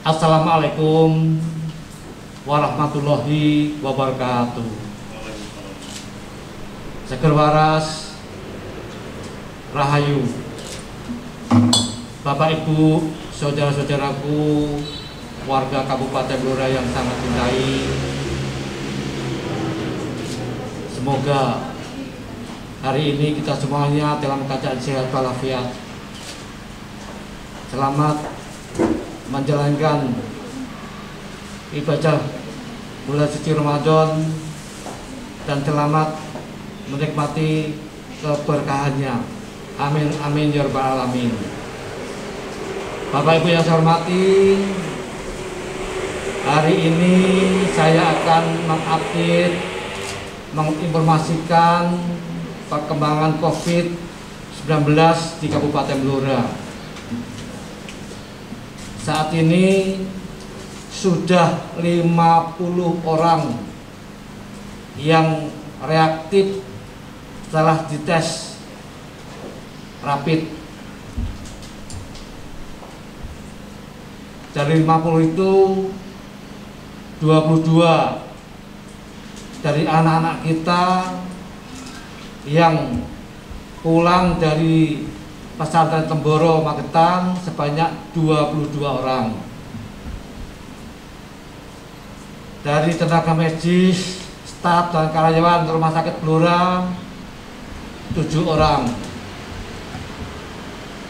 Assalamualaikum warahmatullahi wabarakatuh. Seger waras, rahayu, Bapak Ibu, saudara-saudaraku, warga Kabupaten Blora yang sangat cintai. Semoga hari ini kita semuanya dalam keadaan sehat walafiat. Selamat menjalankan ibadah bulan suci Ramadan dan selamat menikmati keberkahannya. Amin amin ya rabbal alamin. Bapak Ibu yang saya hormati, hari ini saya akan mengupdate, menginformasikan perkembangan COVID-19 di Kabupaten Blora. Saat ini sudah 50 orang yang reaktif setelah dites rapid. Dari 50 itu 22 dari anak-anak kita yang pulang dari pesantren Temboro Magetan sebanyak 22 orang. Dari tenaga medis, staf dan karyawan Rumah Sakit Blora 7 orang.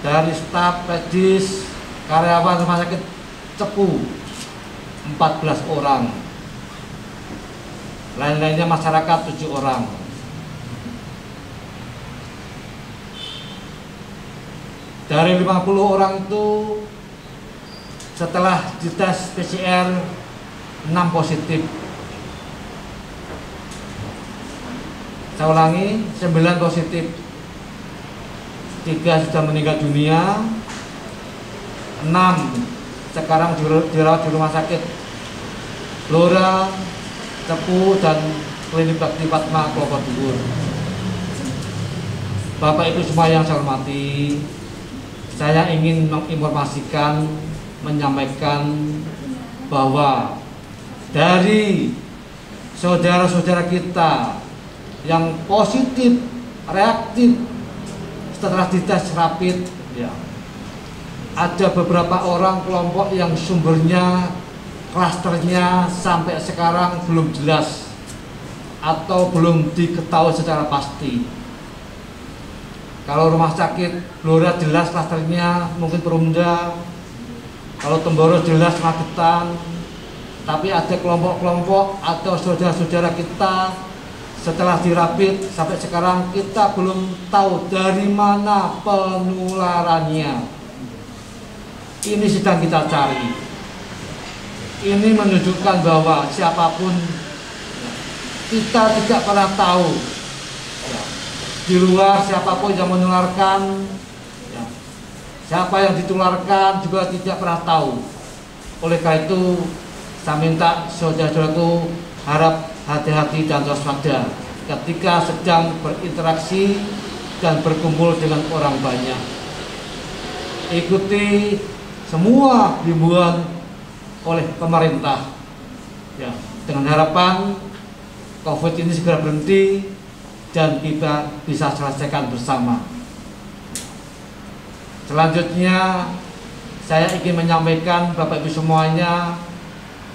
Dari staf medis, karyawan Rumah Sakit Cepu 14 orang. Lain-lainnya masyarakat 7 orang. Dari 50 orang itu setelah dites PCR 6 positif. Saya ulangi, 9 positif. 3 sudah meninggal dunia, 6 sekarang dirawat di Rumah Sakit Blora, Cepu, dan Klinik Bakti Fatma Kelapa Dhuwur. Bapak Ibu semua yang saya hormati, saya ingin menginformasikan, menyampaikan bahwa dari saudara-saudara kita yang positif, reaktif setelah dites rapid, ya, ada beberapa orang kelompok yang sumbernya, klasternya sampai sekarang belum jelas atau belum diketahui secara pasti. Kalau Rumah Sakit Blora jelas klasternya mungkin Perumda, kalau Temboro jelas Magetan, tapi ada kelompok-kelompok atau saudara-saudara kita setelah dirapid sampai sekarang kita belum tahu dari mana penularannya. Ini sedang kita cari. Ini menunjukkan bahwa siapapun kita tidak pernah tahu di luar siapapun yang menularkan, ya, siapa yang ditularkan juga tidak pernah tahu. Oleh karena itu saya minta saudara-saudaraku harap hati-hati dan waspada ketika sedang berinteraksi dan berkumpul dengan orang banyak. Ikuti semua himbauan oleh pemerintah, ya, dengan harapan COVID ini segera berhenti dan kita bisa selesaikan bersama. Selanjutnya saya ingin menyampaikan Bapak Ibu semuanya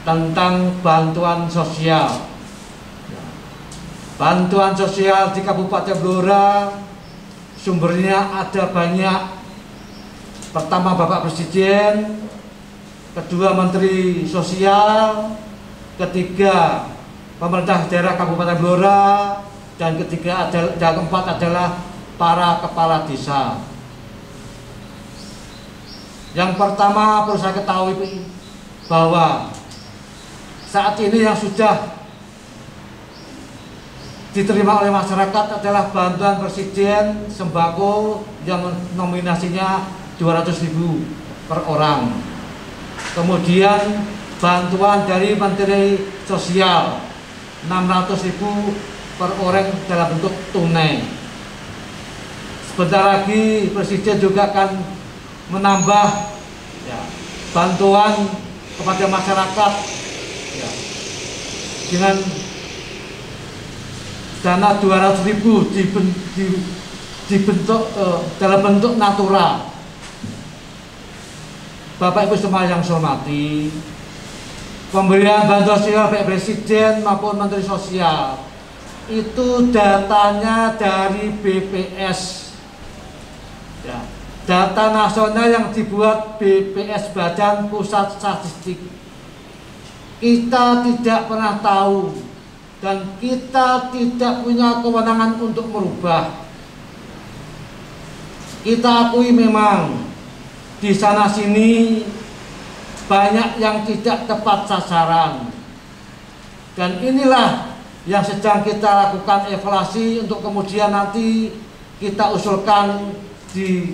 tentang bantuan sosial. Bantuan sosial di Kabupaten Blora sumbernya ada banyak. Pertama Bapak Presiden, kedua Menteri Sosial, ketiga pemerintah daerah Kabupaten Blora, dan keempat adalah para kepala desa. Yang pertama perlu saya ketahui bahwa saat ini yang sudah diterima oleh masyarakat adalah bantuan Presiden sembako yang nominasinya 200.000 per orang. Kemudian bantuan dari Menteri Sosial 600.000 per orang dalam bentuk tunai. Sebentar lagi Presiden juga akan menambah ya, bantuan kepada masyarakat ya, dengan dana 200.000 dibentuk dalam bentuk natura. Bapak Ibu semua yang saya hormati, pemberian bantuan sosial baik Presiden maupun Menteri Sosial itu datanya dari BPS ya, data nasional yang dibuat BPS, Badan Pusat Statistik. Kita tidak pernah tahu dan kita tidak punya kewenangan untuk merubah. Kita akui memang di sana sini banyak yang tidak tepat sasaran, dan inilah yang sedang kita lakukan evaluasi untuk kemudian nanti kita usulkan di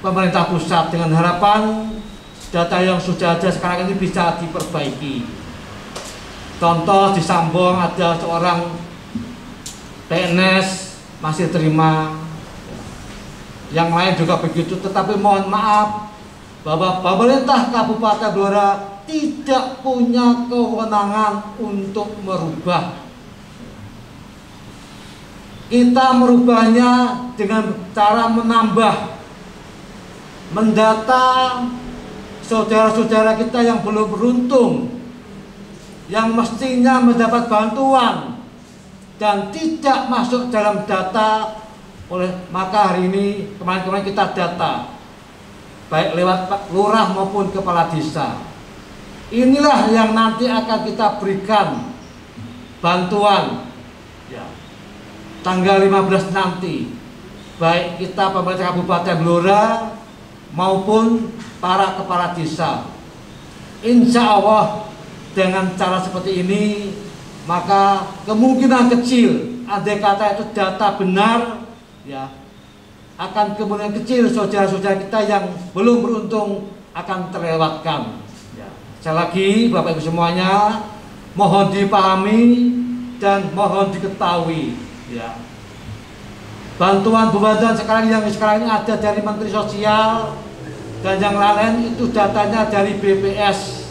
pemerintah pusat dengan harapan data yang sudah ada sekarang ini bisa diperbaiki. Contoh di Sambong ada seorang PNS masih terima, yang lain juga begitu, tetapi mohon maaf bahwa pemerintah Kabupaten Blora tidak punya kewenangan untuk merubah. Kita merubahnya dengan cara menambah, mendata saudara-saudara kita yang belum beruntung, yang mestinya mendapat bantuan dan tidak masuk dalam data. Maka hari ini kemarin kita data baik lewat Pak Lurah maupun Kepala Desa. Inilah yang nanti akan kita berikan bantuan ya, tanggal 15 nanti, baik kita pemerintah Kabupaten Blora maupun para kepala desa. Insya Allah dengan cara seperti ini maka kemungkinan kecil, andai kata itu data benar ya, akan kemudian kecil saudara-saudara kita yang belum beruntung akan terlewatkan ya. Sekali lagi Bapak Ibu semuanya, mohon dipahami dan mohon diketahui ya, bantuan sekarang yang sekarang ini ada dari Menteri Sosial dan yang lain itu datanya dari BPS,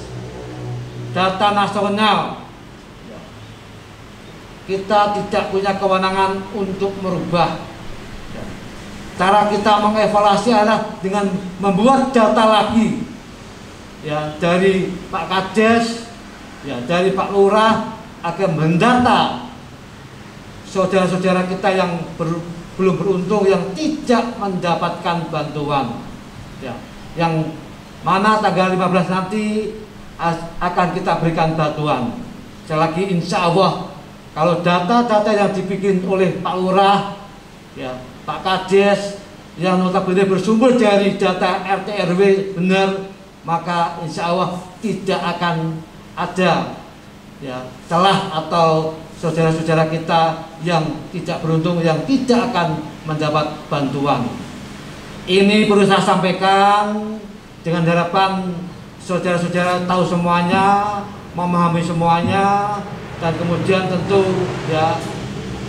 data nasional. Kita tidak punya kewenangan untuk merubah. Cara kita mengevaluasi adalah dengan membuat data lagi ya, dari Pak Kades ya, dari Pak Lurah, agar mendata saudara-saudara kita yang belum beruntung, yang tidak mendapatkan bantuan ya, yang mana tanggal 15 nanti akan kita berikan bantuan. Sekali lagi insya Allah kalau data-data yang dibikin oleh Pak Lurah ya, Pak Kades yang notabene bersumber dari data RT RW benar, maka insya Allah tidak akan ada ya, celah atau saudara-saudara kita yang tidak beruntung, yang tidak akan mendapat bantuan. Ini perlu saya sampaikan dengan harapan saudara-saudara tahu semuanya, memahami semuanya, dan kemudian tentu ya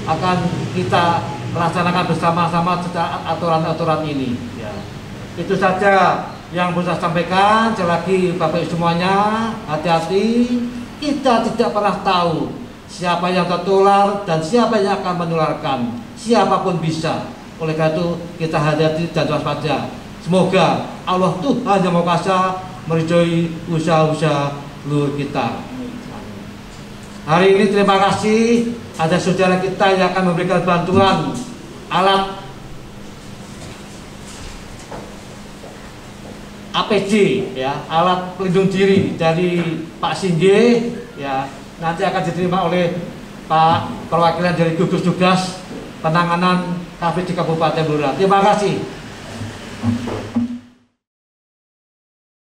akan kita melaksanakan bersama-sama secara aturan-aturan ini ya. Itu saja yang bisa saya sampaikan. Sekali lagi Bapak Ibu semuanya, hati-hati, kita tidak pernah tahu siapa yang tertular dan siapa yang akan menularkan, siapapun bisa. Oleh karena itu kita hati-hati dan waspada. Semoga Allah Tuhan Yang Maha Kuasa meridhoi usaha-usaha seluruh kita. Hari ini terima kasih ada saudara kita yang akan memberikan bantuan alat APD ya, alat pelindung diri dari Pak Singge ya, nanti akan diterima oleh Pak perwakilan dari gugus tugas penanganan COVID di Kabupaten Blora. Terima kasih.